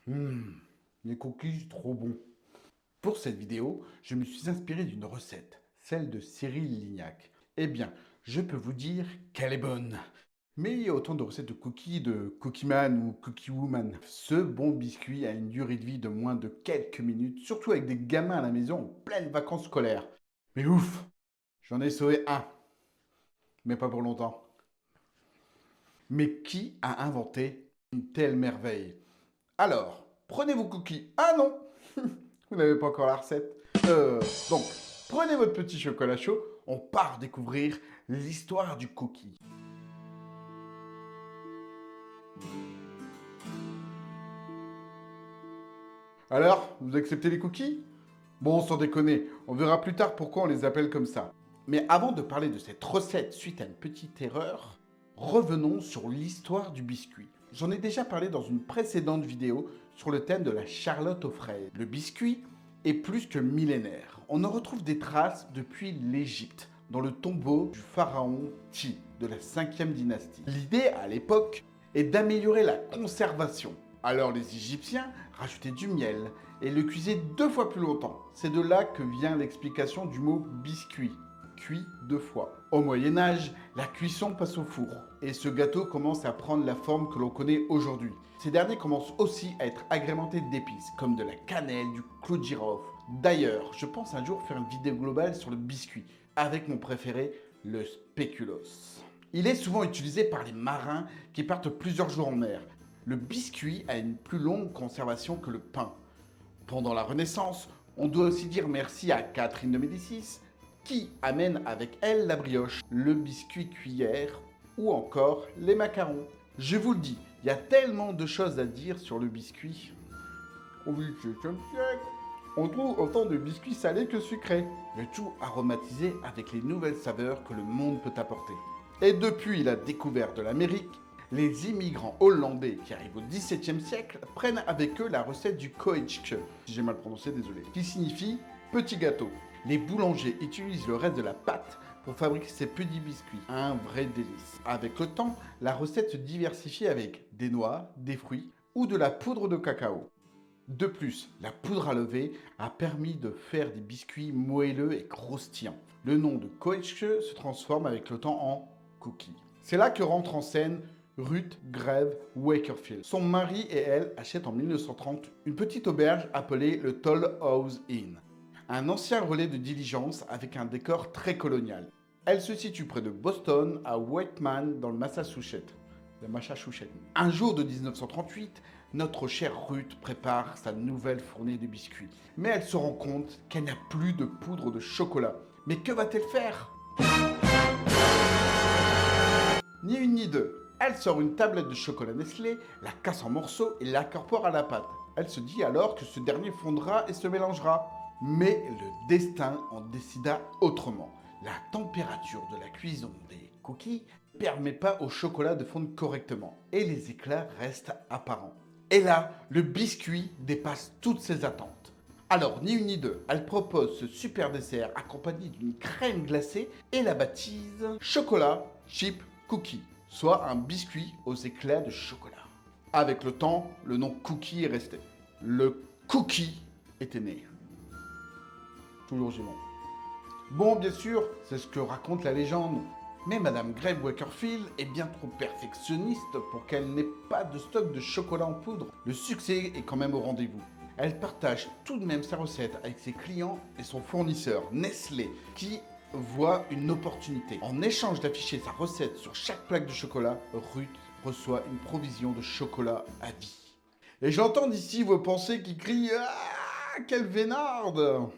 Hum, les cookies, trop bons. Pour cette vidéo, je me suis inspiré d'une recette, celle de Cyril Lignac. Eh bien, je peux vous dire qu'elle est bonne. Mais il y a autant de recettes de Cookie Man ou Cookie Woman. Ce bon biscuit a une durée de vie de moins de quelques minutes, surtout avec des gamins à la maison en pleines vacances scolaires. Mais ouf, j'en ai sauvé un, mais pas pour longtemps. Mais qui a inventé une telle merveille? Alors, prenez vos cookies. Ah non, vous n'avez pas encore la recette. Donc, prenez votre petit chocolat chaud, on part découvrir l'histoire du cookie. Alors, vous acceptez les cookies? Bon, sans déconner, on verra plus tard pourquoi on les appelle comme ça. Mais avant de parler de cette recette suite à une petite erreur, revenons sur l'histoire du biscuit. J'en ai déjà parlé dans une précédente vidéo sur le thème de la Charlotte aux fraises. Le biscuit est plus que millénaire. On en retrouve des traces depuis l'Égypte, dans le tombeau du pharaon Thi de la 5e dynastie. L'idée à l'époque est d'améliorer la conservation. Alors les Égyptiens rajoutaient du miel et le cuisaient 2 fois plus longtemps. C'est de là que vient l'explication du mot biscuit, cuit 2 fois. Au Moyen-Âge, la cuisson passe au four et ce gâteau commence à prendre la forme que l'on connaît aujourd'hui. Ces derniers commencent aussi à être agrémentés d'épices comme de la cannelle, du clou de girofle. D'ailleurs, je pense un jour faire une vidéo globale sur le biscuit avec mon préféré, le spéculoos. Il est souvent utilisé par les marins qui partent plusieurs jours en mer. Le biscuit a une plus longue conservation que le pain. Pendant la Renaissance, on doit aussi dire merci à Catherine de Médicis, qui amène avec elle la brioche, le biscuit cuillère ou encore les macarons. Je vous le dis, il y a tellement de choses à dire sur le biscuit. Au XVIIe siècle, on trouve autant de biscuits salés que sucrés, le tout aromatisé avec les nouvelles saveurs que le monde peut apporter. Et depuis la découverte de l'Amérique, les immigrants hollandais qui arrivent au XVIIe siècle prennent avec eux la recette du koetjke, si j'ai mal prononcé, désolé, qui signifie petit gâteau. Les boulangers utilisent le reste de la pâte pour fabriquer ces petits biscuits, un vrai délice. Avec le temps, la recette se diversifie avec des noix, des fruits ou de la poudre de cacao. De plus, la poudre à lever a permis de faire des biscuits moelleux et croustillants. Le nom de koetjke se transforme avec le temps en cookie. C'est là que rentre en scène Ruth Greve Wakefield. Son mari et elle achètent en 1930 une petite auberge appelée le Toll House Inn, un ancien relais de diligence avec un décor très colonial. Elle se situe près de Boston, à Whiteman, dans le Massachusetts. Un jour de 1938, notre chère Ruth prépare sa nouvelle fournée de biscuits. Mais elle se rend compte qu'elle n'a plus de poudre de chocolat. Mais que va-t-elle faire? Ni une ni deux. Elle sort une tablette de chocolat Nestlé, la casse en morceaux et l'incorpore à la pâte. Elle se dit alors que ce dernier fondra et se mélangera. Mais le destin en décida autrement. La température de la cuisson des cookies ne permet pas au chocolat de fondre correctement et les éclats restent apparents. Et là, le biscuit dépasse toutes ses attentes. Alors, ni une ni deux, elle propose ce super dessert accompagné d'une crème glacée et la baptise chocolat chip cookie, soit un biscuit aux éclats de chocolat. Avec le temps, le nom cookie est resté. Le cookie était né. Toujours Gimon. Bon, bien sûr, c'est ce que raconte la légende. Mais Madame Greve Wakefield est bien trop perfectionniste pour qu'elle n'ait pas de stock de chocolat en poudre. Le succès est quand même au rendez-vous. Elle partage tout de même sa recette avec ses clients et son fournisseur Nestlé, qui voit une opportunité. En échange d'afficher sa recette sur chaque plaque de chocolat, Ruth reçoit une provision de chocolat à vie. Et j'entends d'ici vos pensées qui crient « Ah, quelle vénarde !»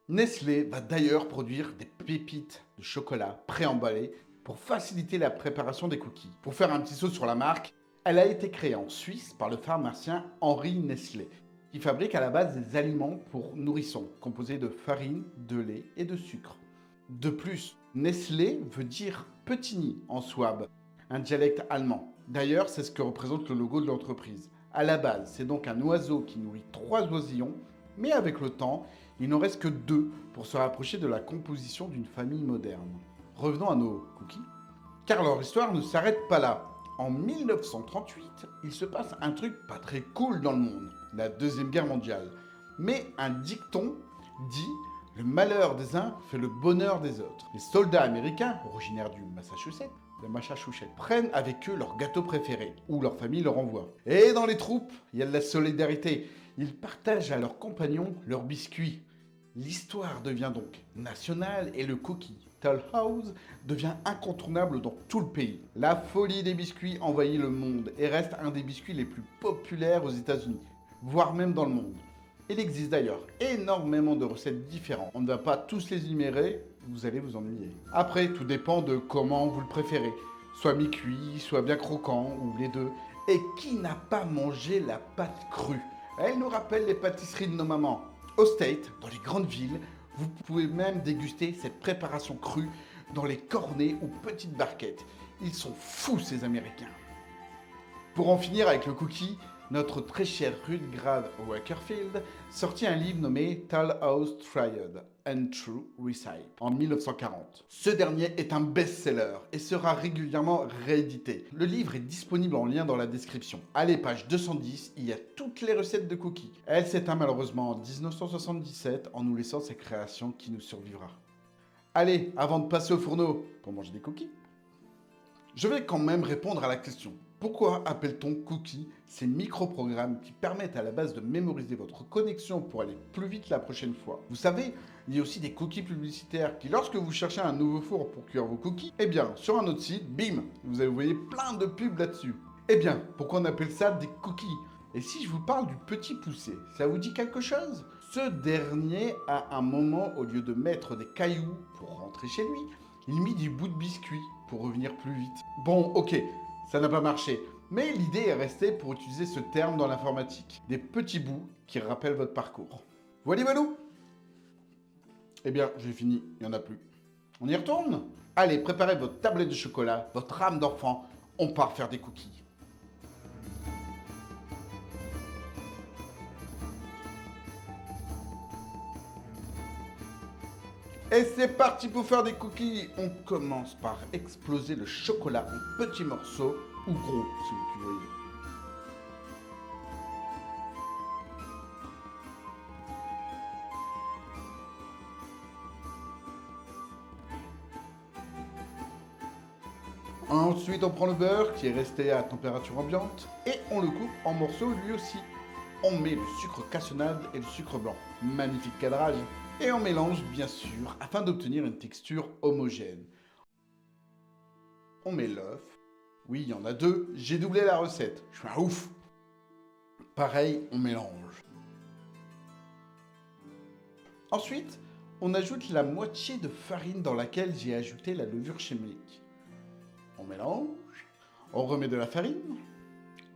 Nestlé va d'ailleurs produire des pépites de chocolat préemballées pour faciliter la préparation des cookies. Pour faire un petit saut sur la marque, elle a été créée en Suisse par le pharmacien Henri Nestlé, qui fabrique à la base des aliments pour nourrissons, composés de farine, de lait et de sucre. De plus, Nestlé veut dire petit nid en souabe, un dialecte allemand. D'ailleurs, c'est ce que représente le logo de l'entreprise. À la base, c'est donc un oiseau qui nourrit 3 oisillons, mais avec le temps, il n'en reste que 2 pour se rapprocher de la composition d'une famille moderne. Revenons à nos cookies, car leur histoire ne s'arrête pas là. En 1938, il se passe un truc pas très cool dans le monde, la Deuxième Guerre mondiale. Mais un dicton dit « Le malheur des uns fait le bonheur des autres ». Les soldats américains, originaires du Massachusetts, prennent avec eux leur gâteau préféré, ou leur famille leur envoie. Et dans les troupes, il y a de la solidarité. Ils partagent à leurs compagnons leurs biscuits. L'histoire devient donc nationale et le cookie Toll House devient incontournable dans tout le pays. La folie des biscuits envahit le monde et reste un des biscuits les plus populaires aux États-Unis, voire même dans le monde. Il existe d'ailleurs énormément de recettes différentes. On ne va pas tous les énumérer, vous allez vous ennuyer. Après, tout dépend de comment vous le préférez. Soit mi-cuit, soit bien croquant, ou les deux. Et qui n'a pas mangé la pâte crue? Elle nous rappelle les pâtisseries de nos mamans. Au State, dans les grandes villes, vous pouvez même déguster cette préparation crue dans les cornets ou petites barquettes. Ils sont fous ces Américains. Pour en finir avec le cookie, notre très cher Rutger Wakefield sortit un livre nommé Toll House Tried and True Recipe en 1940. Ce dernier est un best-seller et sera régulièrement réédité. Le livre est disponible en lien dans la description. Allez, page 210, il y a toutes les recettes de cookies. Elle s'éteint malheureusement en 1977 en nous laissant sa création qui nous survivra. Allez, avant de passer au fourneau pour manger des cookies, je vais quand même répondre à la question. Pourquoi appelle-t-on cookies ces micro-programmes qui permettent à la base de mémoriser votre connexion pour aller plus vite la prochaine fois? Vous savez, il y a aussi des cookies publicitaires qui, lorsque vous cherchez un nouveau four pour cuire vos cookies, eh bien, sur un autre site, bim, vous voyez plein de pubs là-dessus. Eh bien, pourquoi on appelle ça des cookies? Et si je vous parle du petit poussé, ça vous dit quelque chose? Ce dernier, à un moment, au lieu de mettre des cailloux pour rentrer chez lui, il mit des bouts de biscuits pour revenir plus vite. Bon, ok, ça n'a pas marché. Mais l'idée est restée pour utiliser ce terme dans l'informatique. Des petits bouts qui rappellent votre parcours. Voilà. Eh bien, j'ai fini, il n'y en a plus. On y retourne? Allez, préparez votre tablette de chocolat, votre âme d'enfant, on part faire des cookies. Et c'est parti pour faire des cookies. On commence par exploser le chocolat en petits morceaux, ou gros, si vous voulez. Ensuite, on prend le beurre qui est resté à température ambiante et on le coupe en morceaux lui aussi. On met le sucre cassonade et le sucre blanc. Magnifique cadrage. Et on mélange bien sûr afin d'obtenir une texture homogène. On met l'œuf. Oui, il y en a deux. J'ai doublé la recette. Je suis un ouf. Pareil, on mélange. Ensuite, on ajoute la moitié de farine dans laquelle j'ai ajouté la levure chimique. On mélange. On remet de la farine.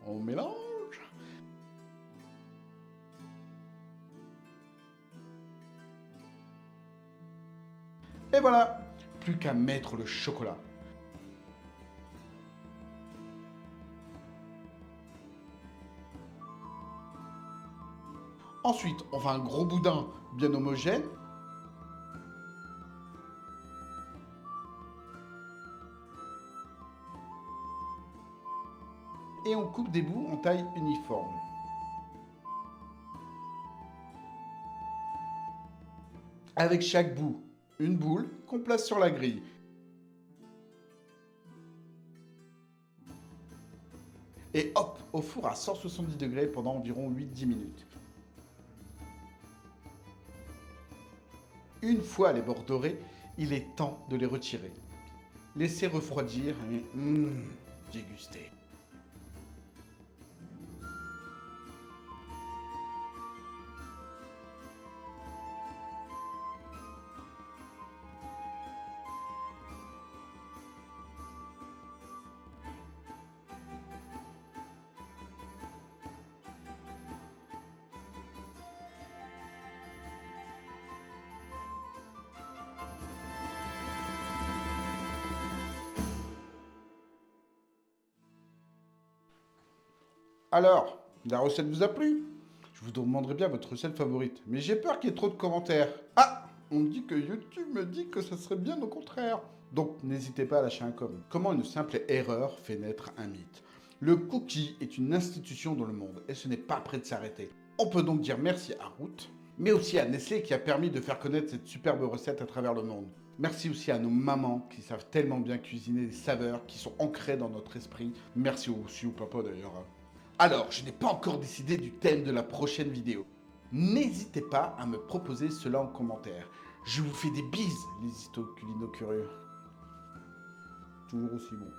On mélange. Et voilà, plus qu'à mettre le chocolat. Ensuite, on fait un gros boudin bien homogène. Et on coupe des bouts en taille uniforme. Avec chaque bout, une boule qu'on place sur la grille. Et hop, au four à 170 degrés pendant environ 8-10 minutes. Une fois les bords dorés, il est temps de les retirer. Laissez refroidir et déguster. Alors, la recette vous a plu? Je vous demanderai bien votre recette favorite, mais j'ai peur qu'il y ait trop de commentaires. Ah! On me dit que YouTube me dit que ça serait bien au contraire. Donc n'hésitez pas à lâcher un com. Comment une simple erreur fait naître un mythe? Le cookie est une institution dans le monde et ce n'est pas prêt de s'arrêter. On peut donc dire merci à Root, mais aussi à Nestlé qui a permis de faire connaître cette superbe recette à travers le monde. Merci aussi à nos mamans qui savent tellement bien cuisiner des saveurs qui sont ancrées dans notre esprit. Merci aussi au papa d'ailleurs. Alors, je n'ai pas encore décidé du thème de la prochaine vidéo. N'hésitez pas à me proposer cela en commentaire. Je vous fais des bises, les histoculino curieux. Toujours aussi bon.